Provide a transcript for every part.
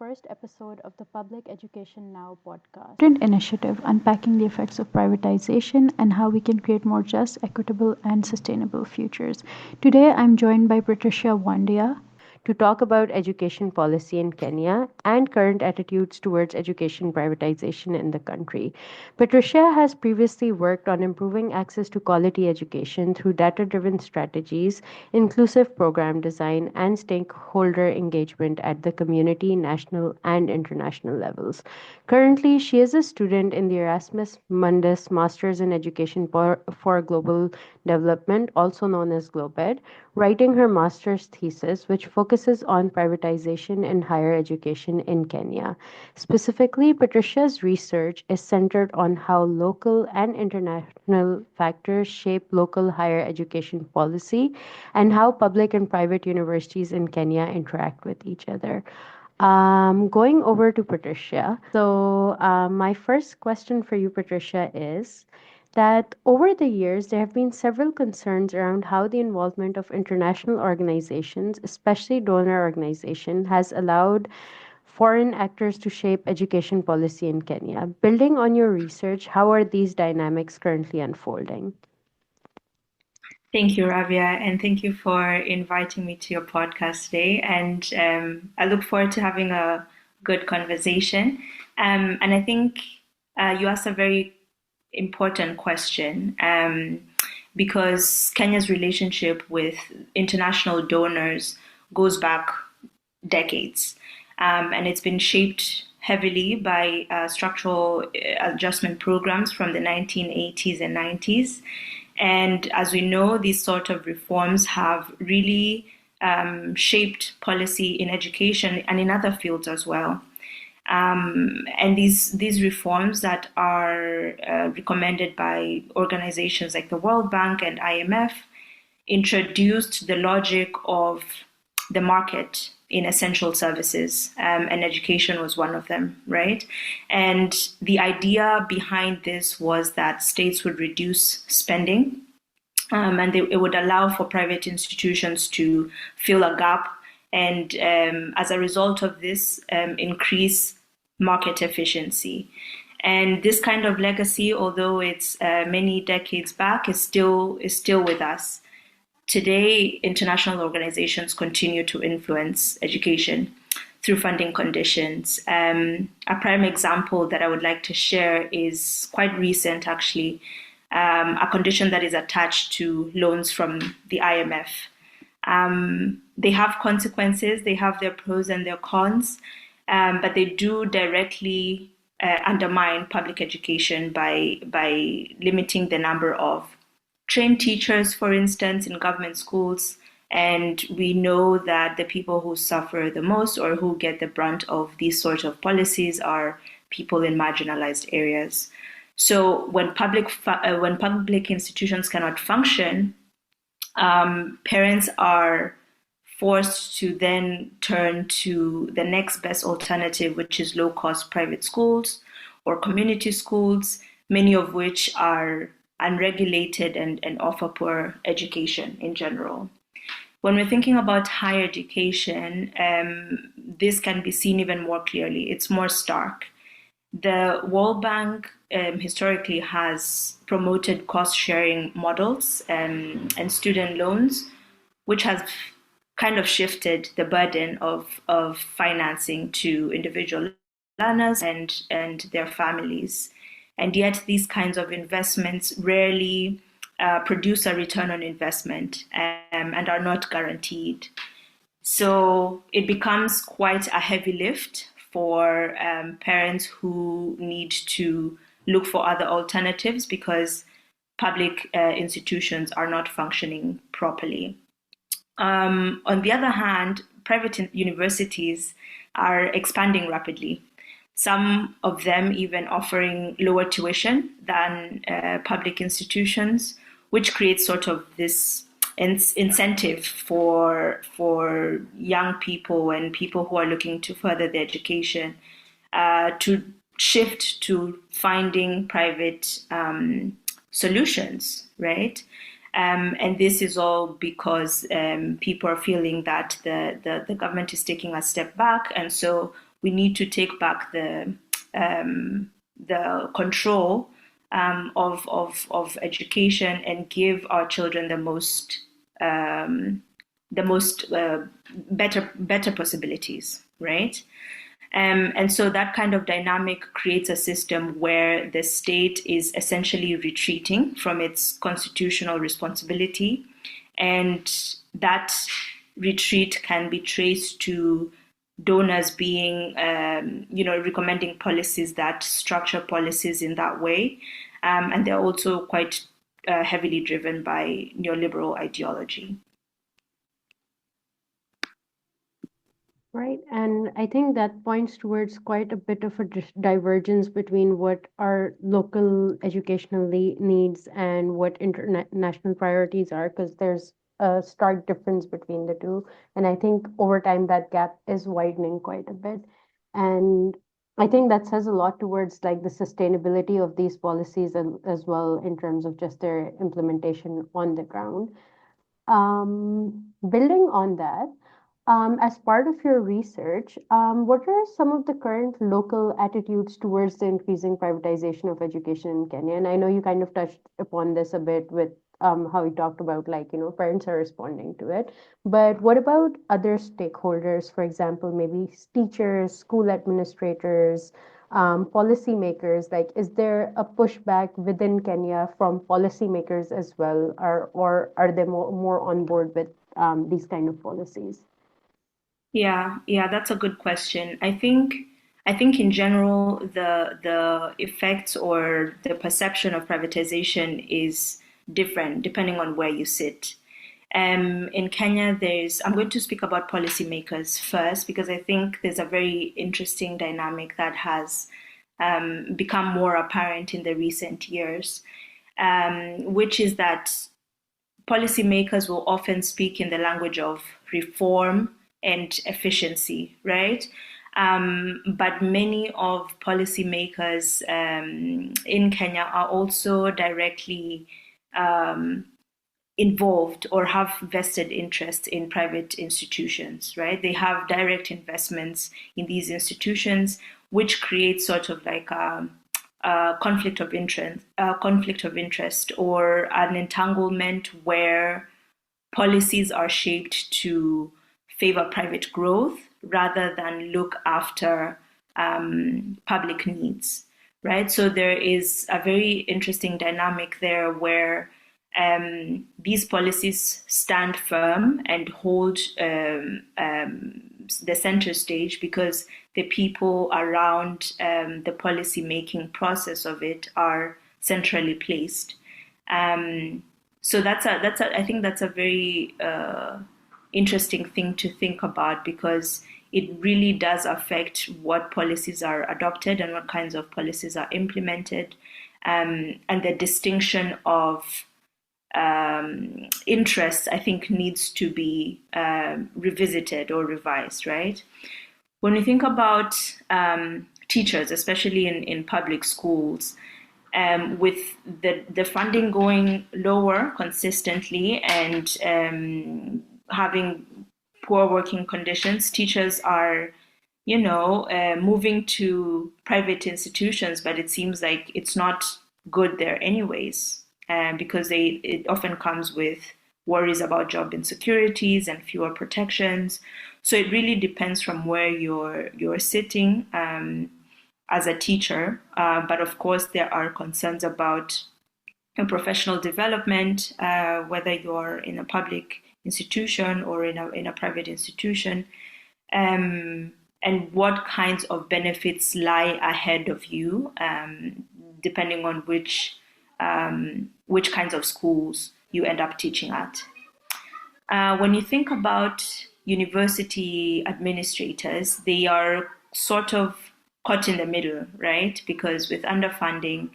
first episode of the Public Education Now podcast. Student initiative unpacking the effects of privatization and how we can create more just, equitable, and sustainable futures. Today, I'm joined by Patricia Wandia to talk about education policy in Kenya and current attitudes towards education privatization in the country. Patricia has previously worked on improving access to quality education through data driven strategies, inclusive program design, and stakeholder engagement at the community, national, and international levels. Currently, she is a student in the Erasmus Mundus Masters in Education for Global Development, also known as GLOBED, writing her master's thesis, which focuses on privatization in higher education in Kenya. Specifically, Patricia's research is centered on how local and international factors shape local higher education policy and how public and private universities in Kenya interact with each other. Going over to Patricia. My first question for you, Patricia, is that over the years, there have been several concerns around how the involvement of international organizations, especially donor organizations, has allowed foreign actors to shape education policy in Kenya. Building on your research, how are these dynamics currently unfolding? Thank you, Rabia, and thank you for inviting me to your podcast today. And I look forward to having a good conversation. And I think you asked a very important question because Kenya's relationship with international donors goes back decades. And it's been shaped heavily by structural adjustment programs from the 1980s and 90s. And as we know, these sort of reforms have really shaped policy in education and in other fields as well. And these reforms that are recommended by organizations like the World Bank and IMF introduced the logic of the market in essential services, and education was one of them, right? And the idea behind this was that states would reduce spending, and it would allow for private institutions to fill a gap, and as a result of this, increase market efficiency. And this kind of legacy, although it's many decades back, is still with us. Today, international organizations continue to influence education through funding conditions. A prime example that I would like to share is quite recent, actually, a condition that is attached to loans from the IMF. They have consequences, they have their pros and their cons, but they do directly undermine public education by limiting the number of trained teachers, for instance, in government schools, and we know that the people who suffer the most or who get the brunt of these sorts of policies are people in marginalized areas. So when public institutions cannot function, parents are forced to then turn to the next best alternative, which is low-cost private schools or community schools, many of which are unregulated and offer poor education in general. When we're thinking about higher education, this can be seen even more clearly. It's more stark. The World Bank historically has promoted cost-sharing models and student loans, which has kind of shifted the burden of financing to individual learners and their families. And yet these kinds of investments rarely produce a return on investment and are not guaranteed. So it becomes quite a heavy lift for parents who need to look for other alternatives because public institutions are not functioning properly. On the other hand, private universities are expanding rapidly. Some of them even offering lower tuition than public institutions, which creates sort of this incentive for young people and people who are looking to further their education to shift to finding private solutions, right? And this is all because people are feeling that the government is taking a step back, and so we need to take back the control of education and give our children the most better possibilities, right? And so that kind of dynamic creates a system where the state is essentially retreating from its constitutional responsibility, and that retreat can be traced to donors being, recommending policies that structure policies in that way, and they're also quite heavily driven by neoliberal ideology. Right. And I think that points towards quite a bit of a divergence between what our local educational needs and what international priorities are, because there's a stark difference between the two. And I think over time that gap is widening quite a bit. And I think that says a lot towards like the sustainability of these policies as well in terms of just their implementation on the ground. Building on that, as part of your research, what are some of the current local attitudes towards the increasing privatization of education in Kenya? And I know you kind of touched upon this a bit with how you talked about like, parents are responding to it. But what about other stakeholders, for example, maybe teachers, school administrators, policymakers? Like, is there a pushback within Kenya from policymakers as well, or are they more on board with these kind of policies? Yeah, that's a good question. I think in general the effects or the perception of privatization is different depending on where you sit. In Kenya, I'm going to speak about policymakers first because I think there's a very interesting dynamic that has become more apparent in the recent years, which is that policymakers will often speak in the language of reform and efficiency, right? But many of policymakers in Kenya are also directly involved or have vested interest in private institutions, right? They have direct investments in these institutions, which creates sort of like conflict of interest, or an entanglement where policies are shaped to favor private growth rather than look after public needs, right? So there is a very interesting dynamic there where these policies stand firm and hold the center stage because the people around the policy making process of it are centrally placed. So I think that's a very interesting thing to think about because it really does affect what policies are adopted and what kinds of policies are implemented, and the distinction of interests, I think, needs to be revisited or revised, right? When we think about teachers, especially in public schools, with the funding going lower consistently and having poor working conditions, teachers are, moving to private institutions, but it seems like it's not good there anyways, because it often comes with worries about job insecurities and fewer protections. So it really depends from where you're sitting as a teacher. But of course, there are concerns about professional development, whether you're in a public institution or in a private institution, and what kinds of benefits lie ahead of you, depending on which kinds of schools you end up teaching at. When you think about university administrators, they are sort of caught in the middle, right? Because with underfunding,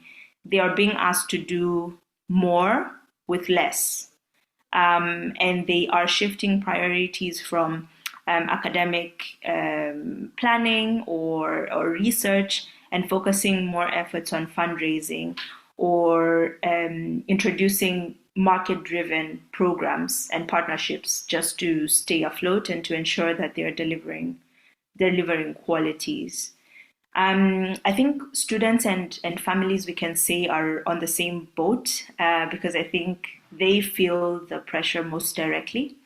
they are being asked to do more with less. And they are shifting priorities from academic planning or research and focusing more efforts on fundraising or introducing market-driven programs and partnerships just to stay afloat and to ensure that they are delivering delivering qualities. I think students and families, we can say, are on the same boat because I think they feel the pressure most directly.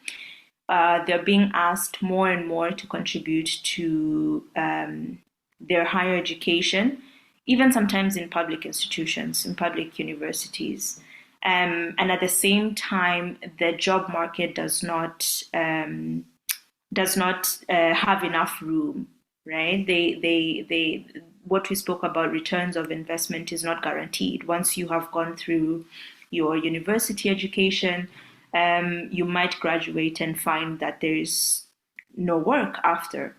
They're being asked more and more to contribute to their higher education, even sometimes in public institutions, in public universities. And at the same time, the job market does not have enough room, right? What we spoke about, returns of investment, is not guaranteed. Once you have gone through your university education, you might graduate and find that there is no work after.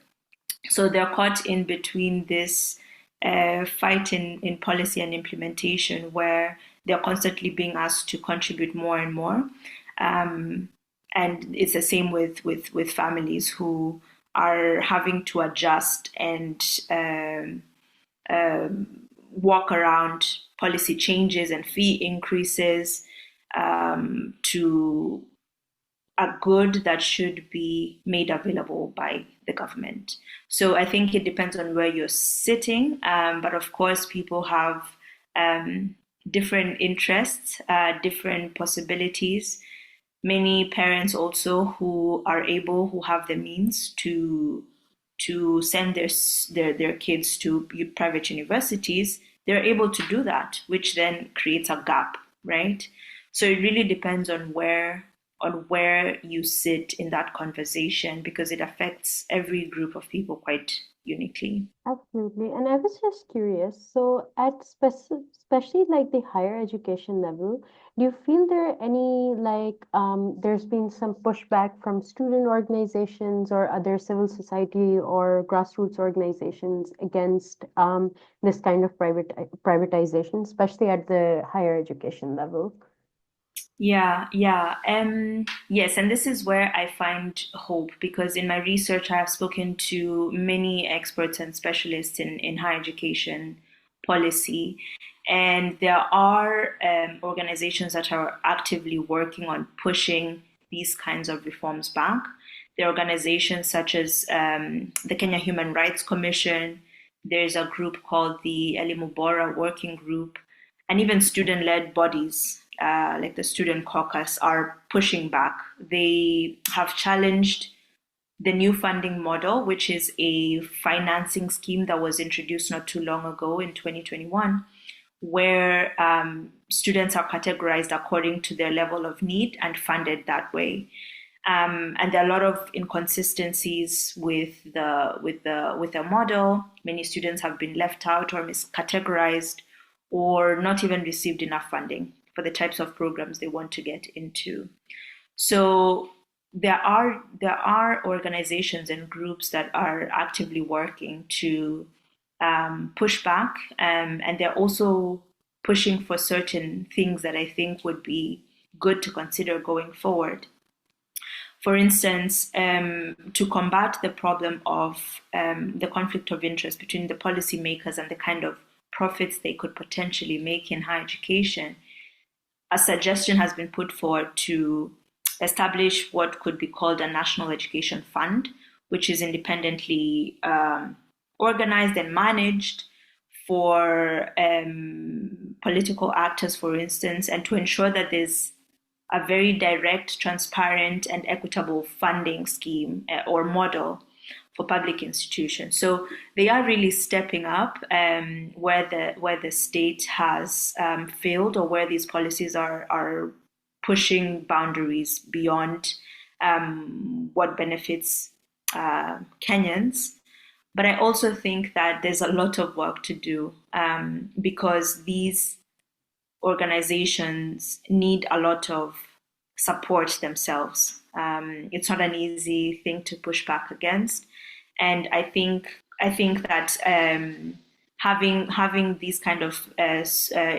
So they're caught in between this fight in policy and implementation, where they're constantly being asked to contribute more and more. Um, and it's the same with families who are having to adjust and walk around policy changes and fee increases to a good that should be made available by the government. So I think it depends on where you're sitting, but of course, people have different interests, different possibilities. Many parents also who have the means to send their kids to private universities, they're able to do that, which then creates a gap, right? So it really depends on where you sit in that conversation because it affects every group of people quite uniquely. Absolutely. And I was just curious. So, at especially like the higher education level, do you feel there any there's been some pushback from student organizations or other civil society or grassroots organizations against this kind of privatization, especially at the higher education level? Yeah, yeah. Yes, and this is where I find hope because in my research, I have spoken to many experts and specialists in higher education policy, and there are organizations that are actively working on pushing these kinds of reforms back. There are organizations such as the Kenya Human Rights Commission. There's a group called the Elimu Bora Working Group, and even student-led bodies like the Student Caucus are pushing back. They have challenged the new funding model, which is a financing scheme that was introduced not too long ago in 2021, where students are categorized according to their level of need and funded that way. And there are a lot of inconsistencies with the model. Many students have been left out or miscategorized, or not even received enough funding for the types of programs they want to get into. So there are organizations and groups that are actively working to push back, and they're also pushing for certain things that I think would be good to consider going forward. For instance, to combat the problem of the conflict of interest between the policymakers and the kind of profits they could potentially make in higher education, a suggestion has been put forward to establish what could be called a national education fund, which is independently organized and managed for political actors, for instance, and to ensure that there's a very direct, transparent, and equitable funding scheme or model for public institutions. So they are really stepping up where the state has failed, or where these policies are pushing boundaries beyond what benefits Kenyans. But I also think that there's a lot of work to do because these organizations need a lot of support themselves. It's not an easy thing to push back against, and I think that having these kind of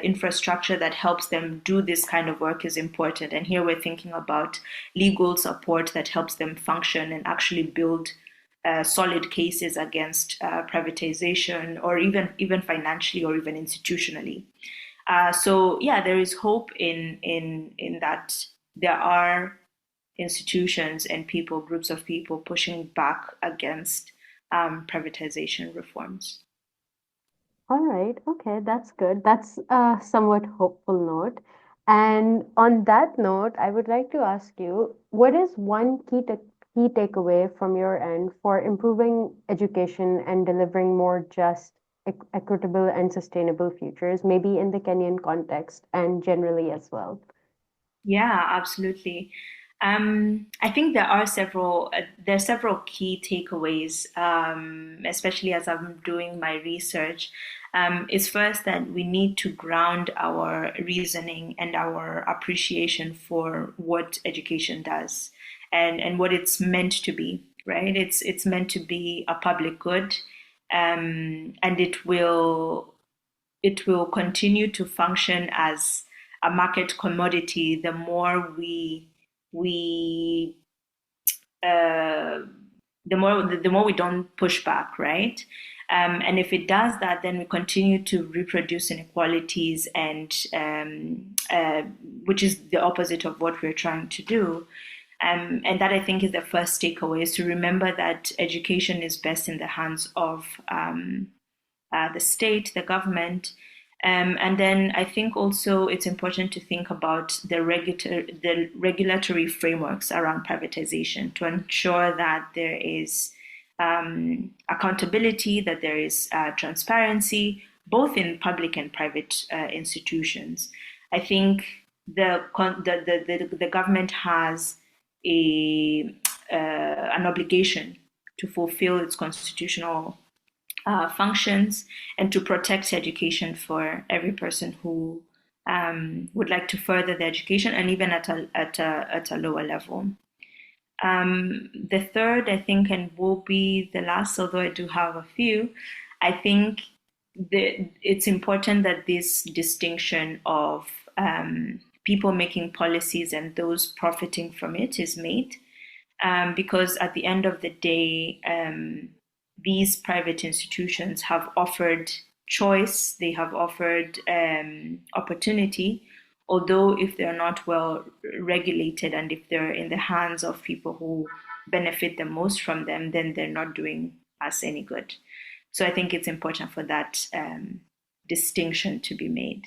infrastructure that helps them do this kind of work is important. And here we're thinking about legal support that helps them function and actually build solid cases against privatization, or even financially or even institutionally. So yeah, there is hope in that there are institutions and people, groups of people pushing back against privatization reforms. All right. Okay, that's good. That's a somewhat hopeful note. And on that note, I would like to ask you, what is one key takeaway from your end for improving education and delivering more just, equitable, and sustainable futures, maybe in the Kenyan context and generally as well? Yeah, absolutely. I think there are several key takeaways, especially as I'm doing my research. Is first that we need to ground our reasoning and our appreciation for what education does and what it's meant to be, right? It's meant to be a public good, and it will continue to function as a market commodity the more we uh, the more we don't push back, right? And if it does that, then we continue to reproduce inequalities, and which is the opposite of what we're trying to do. And that I think is the first takeaway: is to remember that education is best in the hands of the state, the government. And then I think also it's important to think about the regulatory frameworks around privatization to ensure that there is accountability, that there is transparency, both in public and private institutions. I think the government has a an obligation to fulfill its constitutional functions and to protect education for every person who would like to further their education and even at a lower level. The third, I think, and will be the last, although I do have a few, I think it's important that this distinction of people making policies and those profiting from it is made, because at the end of the day, these private institutions have offered choice, they have offered opportunity, although if they're not well regulated and if they're in the hands of people who benefit the most from them, then they're not doing us any good. So I think it's important for that distinction to be made.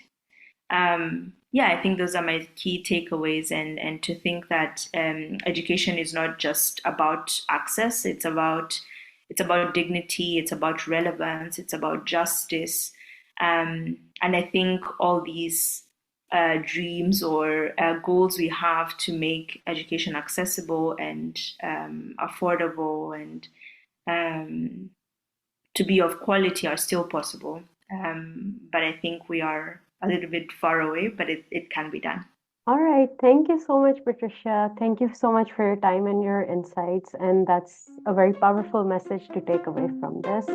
Yeah, I think those are my key takeaways, and to think that education is not just about access; it's about dignity, it's about relevance, it's about justice, and I think all these dreams or goals we have to make education accessible and affordable and um, to be of quality are still possible. But I think we are a little bit far away, but it can be done. All right. Thank you so much, Patricia. Thank you so much for your time and your insights. And that's a very powerful message to take away from this.